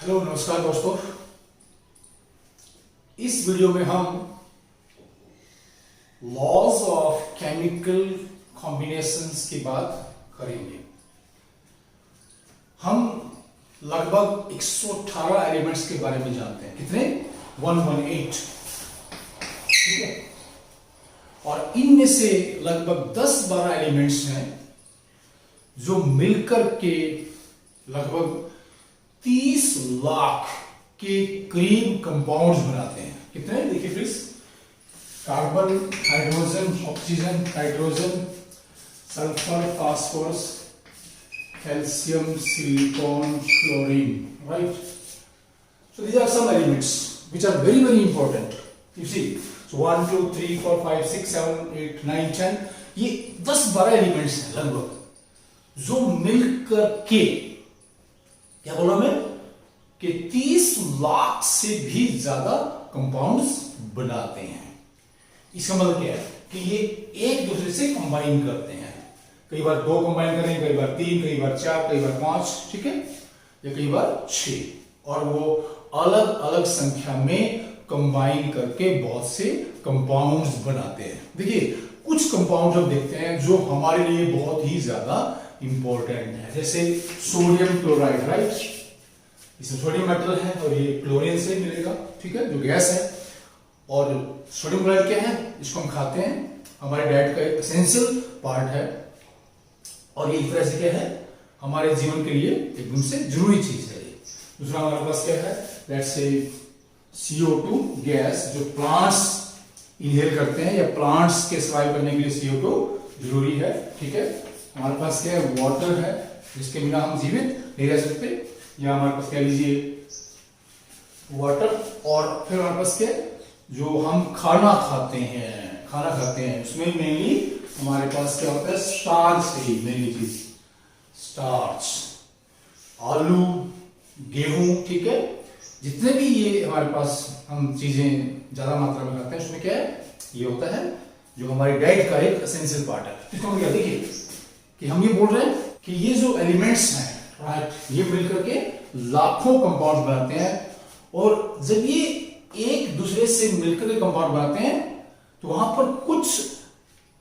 Hello नमस्कार दोस्तों। इस वीडियो में हम लॉज ऑफ केमिकल कॉम्बिनेशंस की बात करेंगे। हम लगभग 118 एलिमेंट्स के बारे में जानते हैं। कितने? 118। ठीक है। और इनमें से लगभग 10-12 एलिमेंट्स हैं जो मिलकर के लगभग 30 लाख के करीब कंपाउंड्स बनाते हैं। कितने? देखिए please. Carbon, hydrogen, oxygen, nitrogen, sulphur, phosphorus, calcium, silicon, chlorine, right? So these are some elements which are very very important. You see, so 1 2 3 4 5 6 7 8 9 10 ये 10-12 एलिमेंट्स हैं लगभग जो मिलकर के क्या बोला मैं कि 30 लाख से भी ज्यादा कंपाउंड्स बनाते हैं। इसका मतलब क्या है कि ये एक दूसरे से कंबाइन करते हैं। कई बार 2 कंबाइन करें, कई बार 3, कई बार 4, कई बार 5, ठीक है, या कई बार 6, और वो अलग अलग संख्या में कंबाइन करके बहुत से कंपाउंड्स बनाते हैं। देखिए कुछ कंपाउंड हम देखते हैं जो हमारे लिए बहुत ही ज्यादा इंपॉर्टेंट है, जैसे सोडियम क्लोराइड, राइट? इसमें सोडियम मेटल है और ये क्लोरीन से मिलेगा, ठीक है, जो गैस है। और सोडियम क्लोराइड क्या है? इसको हम खाते हैं, हमारे डाइट का एक एसेंशियल पार्ट है, और ये एक तरह से क्या है, हमारे जीवन के लिए एकदम से जरूरी चीज है। दूसरा हमारे पास क्या है? लेट्स से CO2 गैस, जो प्लांट्स इनहेल करते हैं या प्लांट्स के सर्वाइव करने के लिए CO2 जरूरी है, ठीक है। हमारे पास क्या है? वाटर है, जिसके बिना हम जीवित नहीं रह सकते, या हमारे पास कह लीजिए वाटर। और फिर हमारे पास क्या है? जो हम खाना खाते हैं उसमें मेनली हमारे पास क्या होता है? स्टार्च है मेनली चीज, स्टार्च, आलू, गेहूं, ठीक है। जितने भी ये हमारे पास हम चीजें ज्यादा मात्रा में खाते हैं उसमें क्या है? ये होता है जो हमारी डाइट का एक एसेंशियल पार्ट है। इसको हम क्या देखिए कि हम ये बोल रहे हैं कि ये जो एलिमेंट्स हैं, राइट, ये मिलकर के लाखों कंपाउंड बनाते हैं। और जब ये एक दूसरे से मिलकर के कंपाउंड बनाते हैं तो वहां पर कुछ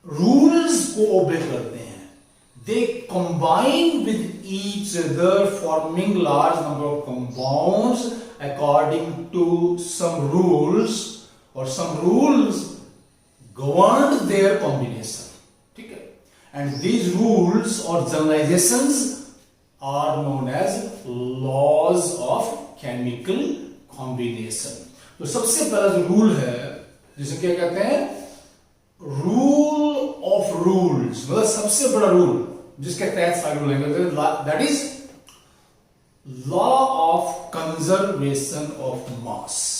रूल्स को ओबे करते हैं। They combine with each other forming large number of compounds according to some rules, और some rules govern their combination, ठीक है। And these rules or generalizations are known as laws of chemical combination. तो सबसे पहला जो rule है जिसे क्या कहते हैं? रूल ऑफ रूल्स, मतलब सबसे बड़ा रूल जिसके तहत सारे रूल हैं, that is law of conservation of मास।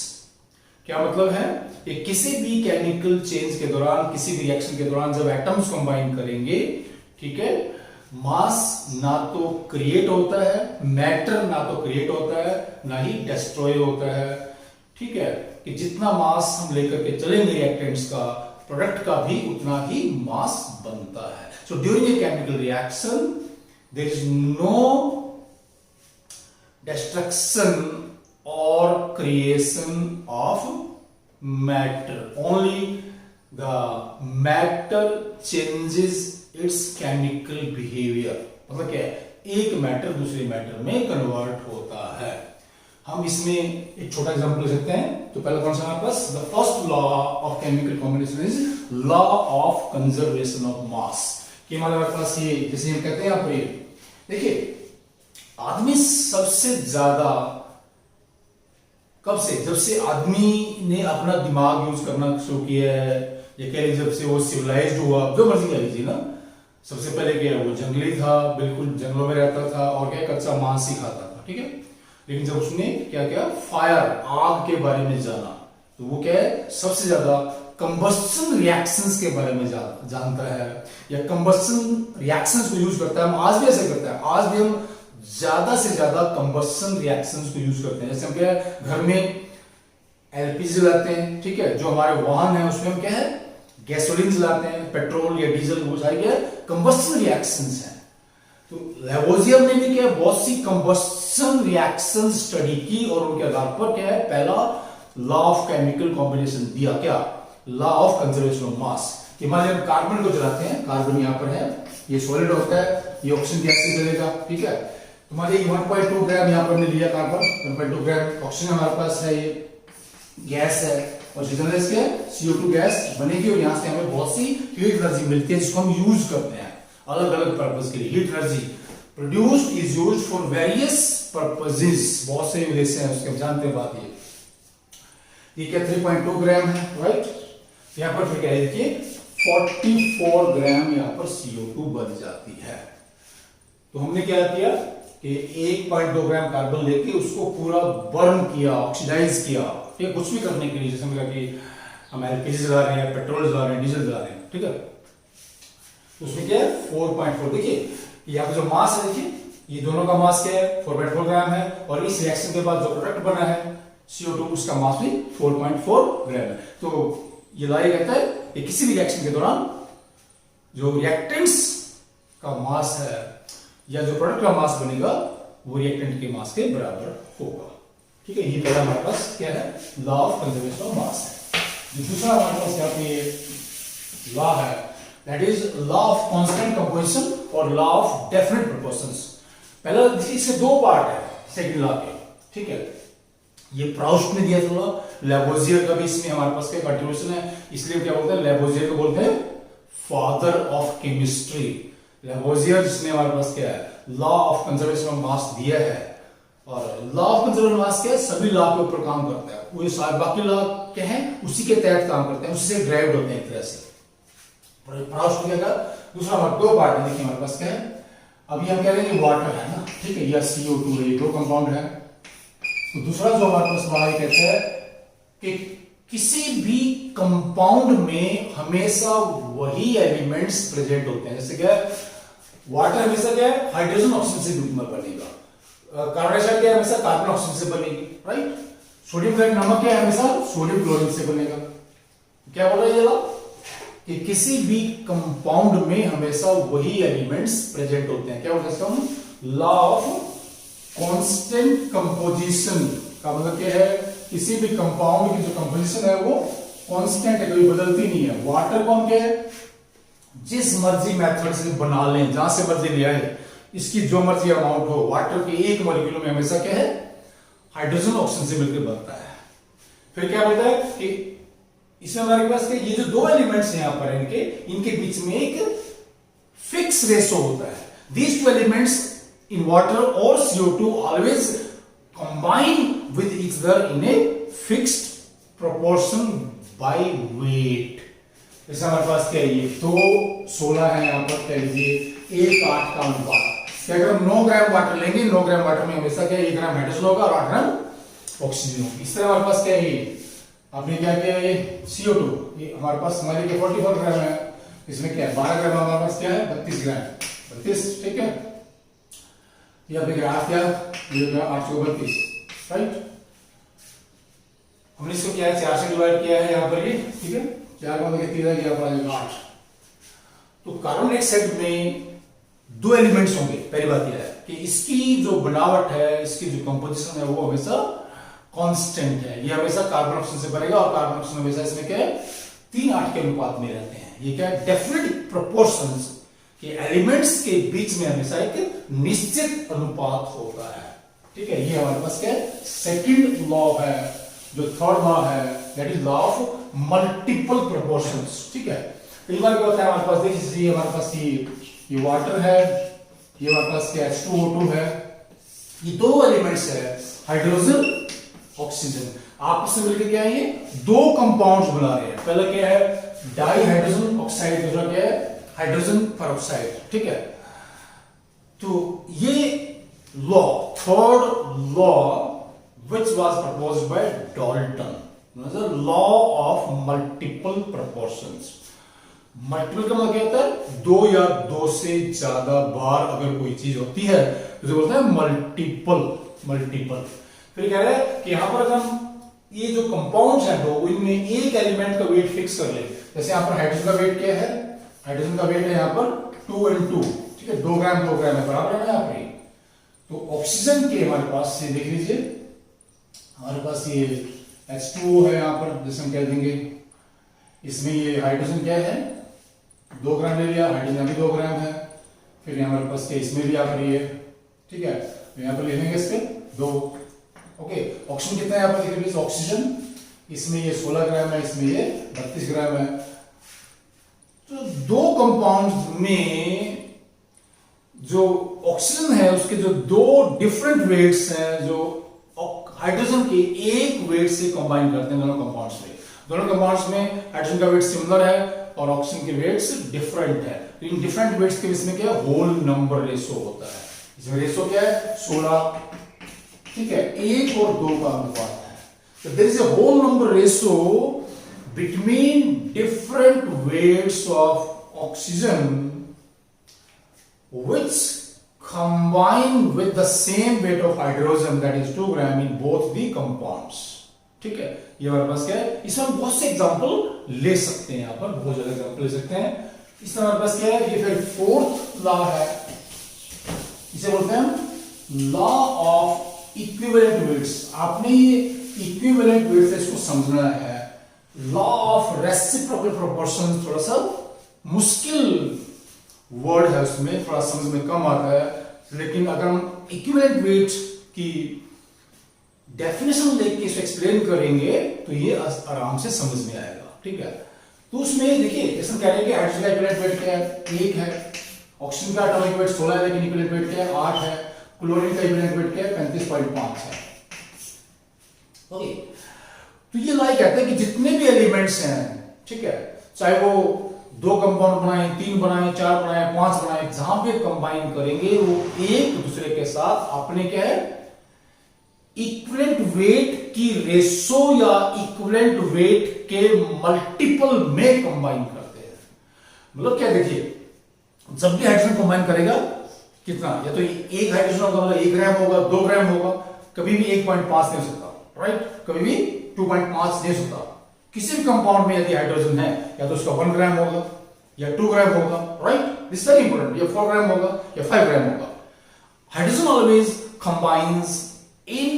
क्या मतलब है कि किसी भी केमिकल चेंज के दौरान, किसी भी रिएक्शन के दौरान जब एटम्स कंबाइन करेंगे, ठीक है, मास ना तो क्रिएट होता है, मैटर ना तो क्रिएट होता है, ना ही डिस्ट्रॉय होता है, ठीक है, कि जितना मास हम लेकर के चलेंगे रिएक्टेंट्स का, प्रोडक्ट का भी उतना ही मास बनता है। So during a chemical reaction there is no destruction or creation of matter, only the matter changes its chemical behavior। मतलब क्या है? एक मैटर दूसरे मैटर में कन्वर्ट होता है। हम इसमें एक छोटा एग्जांपल ले सकते हैं। तो पहला कौन सा हमारे पास? The first law of chemical combination is law of conservation of mass. कि हमारे पास ये, जैसे हम कहते हैं यहाँ पर, देखिए आदमी सबसे ज्यादा कब से? जब से आदमी ने अपना दिमाग यूज करना शुरू किया है, या कह लीजिए जब से वो सिविलाइज्ड हुआ, जो मर्जी कह लीजिए ना। सबसे पहले क्या है? वो जंगली था, बिल्कुल जंगलों में रहता था, और क्या कच्चा मांस ही खाता था, ठीक है। लेकिन जब उसने क्या किया? फायर, आग के बारे में जाना, तो वो क्या है? सबसे ज्यादा कंबस्शन रिएक्शंस के बारे में जानता है, या कंबस्शन रिएक्शंस को यूज करता है। हम आज भी ऐसे करते हैं, आज भी हम ज्यादा से ज्यादा कंबस्शन रिएक्शंस को यूज करते हैं। जैसे हम क्या है, घर में एलपीजी लाते हैं, ठीक है, जो हमारे वाहन है उसमें हम क्या है? गैसोलीन जलाते हैं, पेट्रोल या डीजल, वो सारी क्या है? कंबस्शन रिएक्शंस हैं। तो लेवोजियर ने भी क्या बहुत सी कंबस्शन रिएक्शन स्टडी की और उनके आधार पर क्या है पहला लॉ ऑफ केमिकल कॉम्बिनेशन दिया, क्या law of conservation of mass. कि मान लीजिए कार्बन को जलाते हैं, कार्बन यहां पर है, ये सॉलिड होता है, ये ऑक्सीजन गैस से जलेगा, ठीक है। तो मान लीजिए 1.2 ग्राम यहां पर हमने लिया कार्बन, 1.2 ग्राम ऑक्सीजन हमारे पास है, ये गैस है और जितना इसके CO2 गैस बनेगी और यहां से हमें बहुत सी हीट एनर्जी मिलती है जिसको हम यूज करते हैं अलग अलग पर्पस के लिए। Heat energy produced is used for various purposes, बहुत से उद्देश्य हैं उसके, हम जानते हैं बात ये क्या 3.2 ग्राम है, राइट। यहां पर फिर क्या है देखिए 44 ग्राम यहां पर CO2 बन जाती है। तो हमने क्या किया कि 1.2 ग्राम कार्बन लेके उसको पूरा बर्न किया, ऑक्सीडाइज किया, ठीक है, कुछ भी करने के लिए, जैसे मतलब कि हम एलपीजी जला रहे हैं, पेट्रोल जला रहे हैं, डीजल जला रहे हैं, ठीक है। तो उसमें क्या है 4.4, देखिए यहाँ पे जो मास है, देखिए ये दोनों का मास क्या है 4.4 ग्राम है और इस रिएक्शन के बाद जो प्रोडक्ट बना है CO2 उसका मास भी 4.4 ग्राम है। तो ये लाया कहता है कि किसी भी रिएक्शन के दौरान जो रिएक्टेंट्स का मास है या जो प्रोडक्ट का मास बनेगा वो रिएक्टेंट के मास के बराबर होगा, ठीक है। ये पहला हमारे पास क्या है लॉ ऑफ कंजर्वेशन ऑफ मास है। जो दूसरा हमारे पास यहाँ पे लॉ है that is law of constant composition और लॉ ऑफ डेफिनेट प्रोपोर्शंस। पहला इससे दो पार्ट है सेकंड लॉ के, ठीक है। ये प्राउस्ट ने दिया था, लेबोजियर का भी इसमें हमारे पास क्या कंट्रीब्यूशन है, इसलिए क्या बोलते हैं लेबोजियर को बोलते हैं फादर ऑफ केमिस्ट्री। लेबोजियर जिसने हमारे पास क्या है लॉ ऑफ कंजर्वेशन ऑफ मास दिया है और लॉ ऑफ कंजर्वेशन ऑफ मास क्या है सभी लॉ के ऊपर काम करता है, वो सारे बाकी लॉ क्या है उसी के तहत काम करते हैं, उसी से ड्राइव्ड होते हैं एक तरह से। प्राउस्ट ने क्या दूसरा हमारे दो पार्ट है, देखिए हमारे पास क्या है अभी हम कह रहे हैं वाटर है ना, ठीक है, या CO2 है, ये दो कंपाउंड है। तो दूसरा जो हमारे पास बात कहता है कि किसी भी कंपाउंड में हमेशा वही एलिमेंट्स प्रेजेंट होते हैं, जैसे क्या वाटर हमेशा क्या है हाइड्रोजन ऑक्सीजन से बनेगा, कार्बन डाइऑक्साइड क्या है हमेशा कार्बन ऑक्सीजन से बनेगी, राइट। सोडियम क्लोराइड नमक क्या है हमेशा सोडियम क्लोरीन से बनेगा। क्या बोल रहा है ये कि किसी भी कंपाउंड में हमेशा वही एलिमेंट्स प्रेजेंट होते हैं, क्या बोलते हैं इसका हम लॉ ऑफ कांस्टेंट कंपोजिशन का मतलब क्या है किसी भी कंपाउंड की जो कंपोजिशन है वो कांस्टेंट है, कभी बदलती नहीं है। वाटर को हम क्या है जिस मर्जी मेथड से बना लें, जहां से मर्जी ले आए, इसकी जो मर्जी अमाउंट हो, वाटर के एक मॉलिक्यूल में हमेशा क्या है हाइड्रोजन ऑक्सीजन से मिलकर बनता है। फिर क्या बोलता है कि इसमें हमारे पास ये जो दो एलिमेंट्स हैं यहां पर इनके बीच में एक फिक्स रेशो होता है। These two elements in water or CO2 always combine with each other in a fixed proportion by weight। जैसे हमारे पास क्या है ये 2 16 है यहाँ पर कह लीजिए 1 8 का अनुपात। क्या अगर हम 9 ग्राम वाटर लेंगे 9 ग्राम वाटर में हमेशा क्या 1 ग्राम हाइड्रोजन होगा और 8 ग्राम ऑक्सीजन होगी। इस तरह हमारे पास क्या है आपने क्या किया ये CO2 ये हमारे पास हमारे के 44 ग्राम है, इसमें क्या है 12 ग्राम हमारे पास क्या है 32 ग्राम 32, ठीक है। ये आपने ग्राफ क्या ये 8 से 32, राइट। हमने इसको क्या है 4 से डिवाइड किया है यहाँ पर ये, ठीक है 4 का मतलब 3 यहाँ पर आ जाएगा 8। तो कार्बन डाइऑक्साइड में दो एलिमेंट्स होंगे। पहली बात यह है कि इसकी जो बनावट है इसकी जो कंपोजिशन है वो हमेशा कांस्टेंट है, ये हमेशा कार्बन ऑक्सीजन से बनेगा और कार्बन ऑक्सीजन हमेशा इसमें क्या है 3:8 के अनुपात में रहते हैं। ये क्या है डेफिनेट प्रोपोर्शंस कि एलिमेंट्स के बीच में हमेशा एक निश्चित अनुपात होता है, ठीक है। ये हमारे पास क्या है सेकंड लॉ है। जो थर्ड लॉ है that is law of multiple proportions, ठीक है। कई बार क्या होता है हमारे पास देखिए हमारे पास ये वाटर है, ये हमारे पास क्या H2O2 है, ये दो एलिमेंट्स है हाइड्रोजन ऑक्सीजन आपस में मिलकर क्या है ये दो कंपाउंड्स बना रहे हैं। पहला क्या है डाई हाइड्रोजन ऑक्साइड, दूसरा क्या है हाइड्रोजन पेरोक्साइड, ठीक है। तो ये law third law which was proposed by Dalton law of multiple proportions. Multiple का मतलब क्या होता है 2 या 2 से ज्यादा बार अगर कोई चीज होती है तो बोलते हैं मल्टीपल। फिर कह रहे हैं कि यहां पर हम ये जो कंपाउंड्स हैं दो इनमें एक एलिमेंट का वेट फिक्स कर ले। जैसे यहां पर हाइड्रोजन का वेट क्या है हाइड्रोजन का वेट है यहाँ पर 2 and 2, ठीक है, 2 ग्राम है, बराबर है ना यहाँ पे। तो ऑक्सीजन के हमारे पास से देख लीजिए, हमारे पास ये H2O है यहाँ पर, जैसे हम कह देंगे। इसमें ये हाइड्रोजन क्या है, 2 ग्राम ले लिया, हाइड्रोजन भी 2 ग्राम है। फिर हमारे पास क्या, इसमें भी आ रही है, ठीक है, तो यहाँ पर ले लेंगे इसके 2। ओके, ऑक्सीजन कितना है यहाँ पर देखिए, ऑक्सीजन इसमें ये 16 ग्राम है, इसमें ये 32 ग्राम है। तो 2 कंपाउंड्स में जो ऑक्सीजन है उसके जो 2 डिफरेंट वेट्स हैं, जो हाइड्रोजन के एक वेट से कंबाइन करते हैं दोनों कंपाउंड्स में। दोनों कंपाउंड्स में हाइड्रोजन का वेट सिमिलर है और ऑक्सीजन के वेट्स डिफरेंट है। तो इन डिफरेंट वेट्स के इसमें क्या है, होल नंबर रेशो होता है। इसमें रेशो क्या है, 16, ठीक है, 1 और 2 का अनुपात है। तो there is a whole number ratio between different weights of oxygen which combine with the same weight of hydrogen, that is 2 gram in both the compounds। ठीक है, ये हमारे पास क्या है, इसमें हम बहुत से एग्जांपल ले सकते हैं, यहाँ पर बहुत ज्यादा एग्जांपल ले सकते हैं। इसमें हमारे पास क्या है, ये फिर 4th लॉ है, इसे बोलते हैं लॉ ऑफ इक्विवेलेंट वेट्स। आपने ये इक्विवेलेंट वेट्स इसको समझना है। लॉ ऑफ रेसिप्रोकल प्रोपोर्शन थोड़ा सा मुश्किल वर्ड है, उसमें थोड़ा समझ में कम आता है, लेकिन अगर हम इक्विवेलेंट वेट की डेफिनेशन लेके इसको एक्सप्लेन करेंगे तो ये आराम से समझ में आएगा। ठीक है, तो उसमें देखिए जैसे कह रहे हैं कि हाइड्रोजन का इक्विवेलेंट वेट क्या है, 1 है, ऑक्सीजन का एटॉमिक वेट 16 है, लेकिन इक्विवेलेंट वेट क्या है, 8 है, क्लोरीन का इक्विवेलेंट वेट क्या है, 35.5 है। ओके, तो ये लाइक कहते हैं कि जितने भी एलिमेंट्स हैं, ठीक है, चाहे वो 2 कंपाउंड बनाए, 3 बनाए, 4 बनाए, 5 बनाए, जहां पे कंबाइन करेंगे वो एक दूसरे के साथ अपने क्या है, इक्विवेलेंट वेट की रेशो या इक्विवेलेंट वेट के मल्टीपल में कंबाइन करते हैं। मतलब क्या, देखिए जब भी हाइड्रोजन कंबाइन करेगा कितना, या तो 1 हाइड्रोजन होगा, मतलब 1 ग्राम होगा, 2 ग्राम होगा, कभी भी 1.5 नहीं हो सकता, राइट, कभी भी 2.5 नहीं हो सकता। किसी भी कंपाउंड में यदि हाइड्रोजन है, या तो उसका 1 ग्राम होगा या 2 ग्राम होगा, राइट, दिस वेरी इंपॉर्टेंट, या 4 ग्राम होगा या 5 ग्राम होगा। Hydrogen always combines in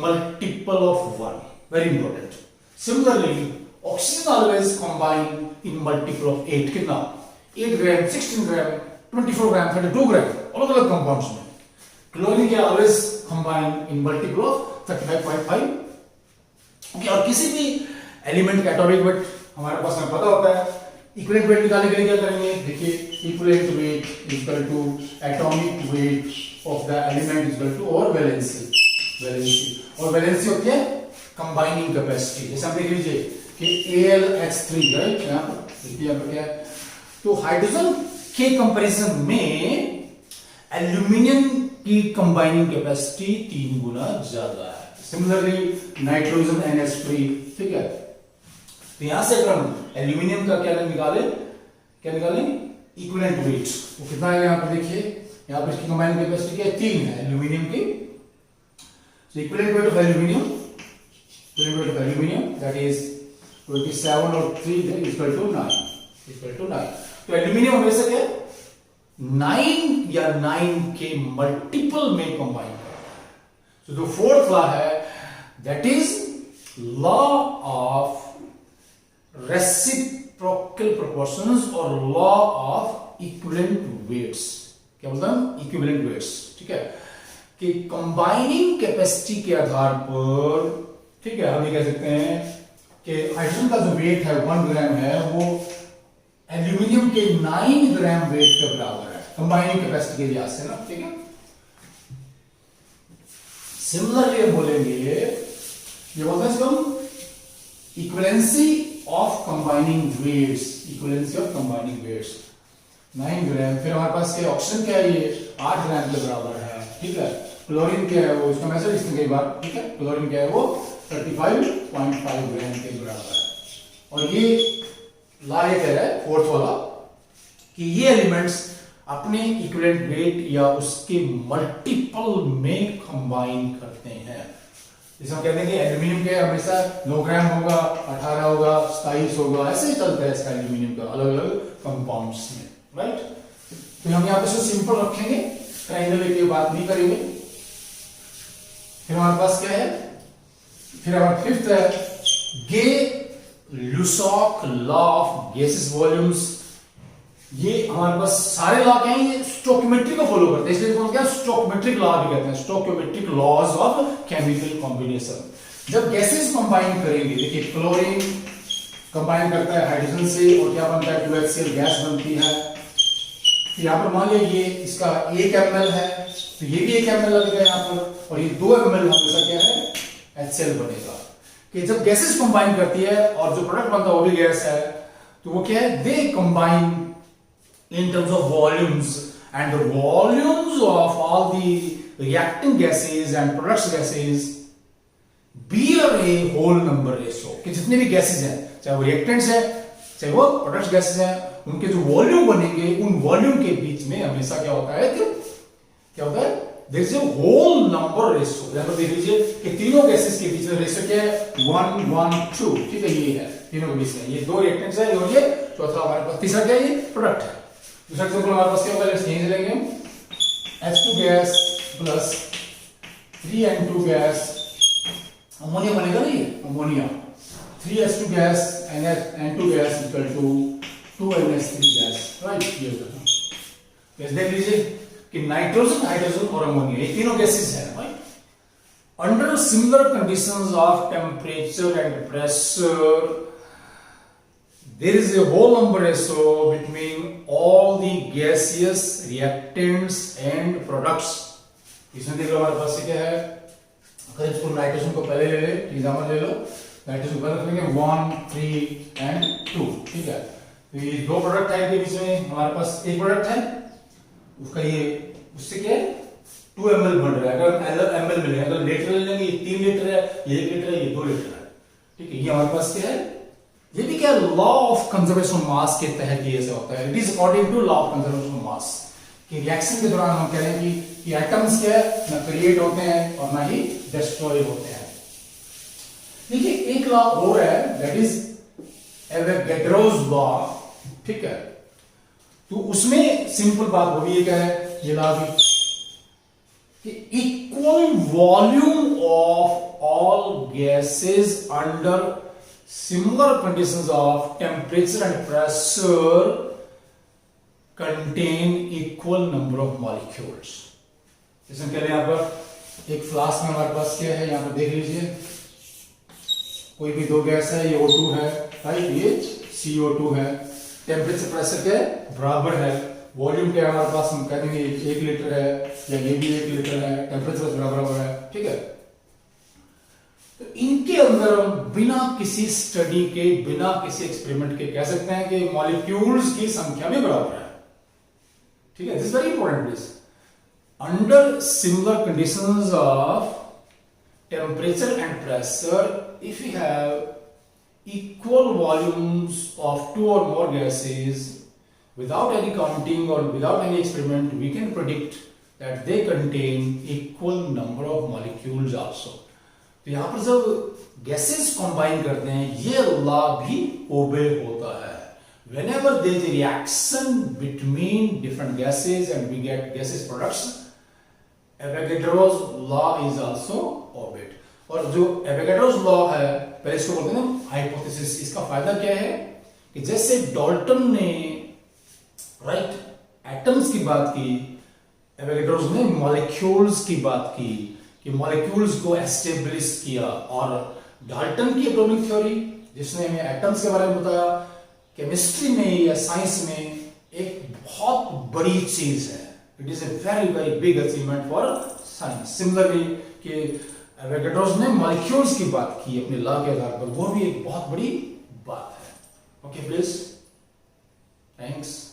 multiple of 1, very important. Similarly oxygen always combine in multiple of 8, कितना, 8 ग्राम, 16 ग्राम, 24 ग्राम, 32 ग्राम, अलग अलग कंपाउंड्स में। क्लोरीन क्या, always combine in multiple of 35.5। Okay, और किसी भी एलिमेंट का एटॉमिक वेट हमारे पास में पता होता है। इक्विवेलेंट वेट निकालने के लिए क्या करेंगे, देखिए equivalent weight equal to atomic weight of the element equal to और वैलेंसी, और वैलेंसी होती है कंबाइनिंग कैपेसिटी। जैसे आप देख लीजिए कि AlH3, राइट, यहाँ पर देखिए यहाँ पर क्या है, तो हाइड्रोजन के कंपैरिजन में एल्यूमिनियम की कंबाइनिंग कैपेसिटी 3 गुना ज्यादा है। सिमिलरली नाइट्रोजन NH3, ठीक है, तो यहां से अगर हम एल्यूमिनियम का क्या निकालें, इक्विवेलेंट वेट, वो कितना है यहाँ पर देखिए, यहाँ पर इसकी कंबाइनिंग कैपेसिटी क्या है, 3 है एल्यूमिनियम की। So equivalent weight of aluminium, that is 27 और 3 is equal to 9, तो एल्यूमिनियम हमेशा क्या 9 या 9 के मल्टीपल में कंबाइन करता है। तो जो 4th लॉ है, that is law of reciprocal proportions और लॉ ऑफ इक्विवेलेंट वेट्स। क्या बोलता है, इक्विवेलेंट वेट्स, ठीक है, कि कंबाइनिंग कैपेसिटी के आधार पर, ठीक है, हम ये कह सकते हैं कि हाइड्रोजन का जो वेट है 1 ग्राम है, वो एल्यूमिनियम के 9 ग्राम वेट के बराबर है कंबाइनिंग कैपेसिटी के लिहाज से ना, ठीक है। सिमिलरली हम बोलेंगे, ये बोलते हैं हम इक्विवेलेंसी ऑफ कंबाइनिंग वेट्स, 9 ग्राम। फिर हमारे पास क्या, ऑक्सीजन क्या है, ये 8 ग्राम के बराबर है, ठीक है। क्लोरीन क्या है, वो इसका मैसेज लिखते कई बार, ठीक है, क्लोरीन क्या है, वो 35.5 ग्राम के बराबर है। और ये लॉ ये कह रहा है 4th वाला कि ये एलिमेंट्स अपने इक्विवेलेंट वेट या उसके मल्टीपल में कंबाइन करते हैं। जैसे हम कहते हैं कि एल्यूमिनियम के हमेशा 9 ग्राम होगा, 18 होगा, 27 होगा, ऐसे ही चलता है इसका एल्यूमिनियम का अलग अलग कंपाउंड्स में, राइट। तो हम यहाँ पे सिंपल रखेंगे, ट्राइंगल की बात नहीं करेंगे। फिर हमारे पास क्या है, फिर हमारा फिफ्थ है गे-लुसाक लॉ ऑफ गैसेस वॉल्यूम्स। ये हमारे पास सारे लॉ क्या है, ये स्टोकियोमेट्री को फॉलो करते हैं, इसलिए इसको क्या स्टोकियोमेट्रिक लॉ भी कहते हैं, स्टोकियोमेट्रिक लॉज ऑफ केमिकल कॉम्बिनेशन। जब गैसेस कंबाइन करेंगे, देखिए क्लोरीन कंबाइन करता है हाइड्रोजन से और क्या बनता है, 2HCl गैस बनती है। यहाँ पर मान लीजिए इसका 1 ml है, तो ये भी 1 ml लगेगा यहाँ पर, और ये 2 ml हमेशा क्या है, HCl बनेगा। कि जब गैसेस कंबाइन करती है और जो प्रोडक्ट बनता है वो भी गैस है, तो वो क्या है, they combine in terms of volumes, and the volumes of all the reacting gases and products gases bear a whole number ratio। कि जितने भी गैसेस हैं, चाहे वो रिएक्टेंट्स है चाहे वो प्रोडक्ट्स गैसेस हैं, उनके जो वॉल्यूम बनेंगे उन वॉल्यूम के बीच में हमेशा क्या होता है, क्या होता है, there is a whole number ratio। यहां पर देख लीजिए कि तीनों गैसेस के बीच में रेशियो क्या है, 1 1 2। ठीक है, ये है तीनों के बीच में, ये 2 रिएक्टेंट्स है और ये चौथा हमारे पास, तीसरा क्या है, ये प्रोडक्ट है। दूसरा एग्जांपल हमारे पास क्या होगा, लेट्स यहीं से लेंगे, H2 gas plus 3N2 gas, ammonia बनेगा ना, ये ammonia, 3H2 gas N2 gas equal to 2NH3 gas, right. ये होगा, देख लीजिए कि नाइट्रोजन, हाइड्रोजन और अमोनिया ये तीनों गैसेस हैं, right. Under similar conditions of temperature and pressure there is a whole number ratio between all the gaseous reactants and products। इसमें देख लो हमारे पास क्या है, अगर इसको नाइट्रोजन को पहले ले ले, एग्जांपल ले लो, नाइट्रोजन को पहले रखेंगे 1 3 and 2। ठीक है, तो ये 2 प्रोडक्ट है, इनके बीच में हमारे पास एक प्रोडक्ट है, उसका ये उससे क्या है 2 ml बन रहा है। अगर ml मिलेगा, अगर लीटर ले लेंगे, ये 3 लीटर है, ये 1 लीटर है, ये 2 लीटर है। ठीक है, ये हमारे पास क्या है, ये भी क्या लॉ ऑफ कंजर्वेशन मास के तहत ये ऐसा होता है। It is according to law of conservation mass कि रिएक्शन के दौरान हम कह रहे हैं कि एटम्स क्या है, ना क्रिएट होते हैं और ना ही डिस्ट्रॉय होते हैं। देखिए एक लॉ और है, दैट इज एवोगैड्रोस लॉ। ठीक है, तो उसमें सिंपल बात वो भी क्या है, ये लॉ भी कि equal volume of all gases under similar conditions of temperature and pressure contain equal number of molecules। जैसे कह रहे हैं यहाँ पर एक फ्लास्क में हमारे पास क्या है, यहाँ पर देख लीजिए कोई भी 2 गैस है, ये O2 है, राइट, ये CO2 है, टेम्परेचर प्रेशर क्या है बराबर है, वॉल्यूम क्या है हमारे पास, हम कहते हैं 1 लीटर है या ये भी 1 लीटर है, टेम्परेचर बराबर है। ठीक है, तो इनके अंदर हम बिना किसी स्टडी के, बिना किसी एक्सपेरिमेंट के कह सकते हैं कि मॉलिक्यूल्स की संख्या भी बराबर है। ठीक है, this very important please. Under similar conditions of temperature and pressure, if you have equal volumes of 2 or more gases without any counting or without any experiment, we can predict that they contain equal number of molecules also। तो यहां पर जब gases combine करते हैं, ये law भी ओबे होता है। whenever there is a reaction between different gases and we get gaseous products, Avogadro's law is also obeyed। और जो एवोगैड्रोस लॉ है, पहले इसको बोलते हैं ना हाइपोथेसिस। इसका फायदा क्या है कि जैसे डाल्टन ने राइट एटम्स की बात की, एवोगैड्रोस ने मॉलिक्यूल्स की बात की कि मॉलिक्यूल्स को एस्टेब्लिश किया, और डाल्टन की एटॉमिक थ्योरी जिसने हमें एटम्स के बारे में बताया, केमिस्ट्री में या साइंस में एक बहुत बड़ी चीज है। It is a very very big achievement for science. Similarly कि एवोगैड्रोस ने मॉलिक्यूल्स की बात की अपने लॉ के आधार पर, वो भी एक बहुत बड़ी बात है। Okay please, thanks.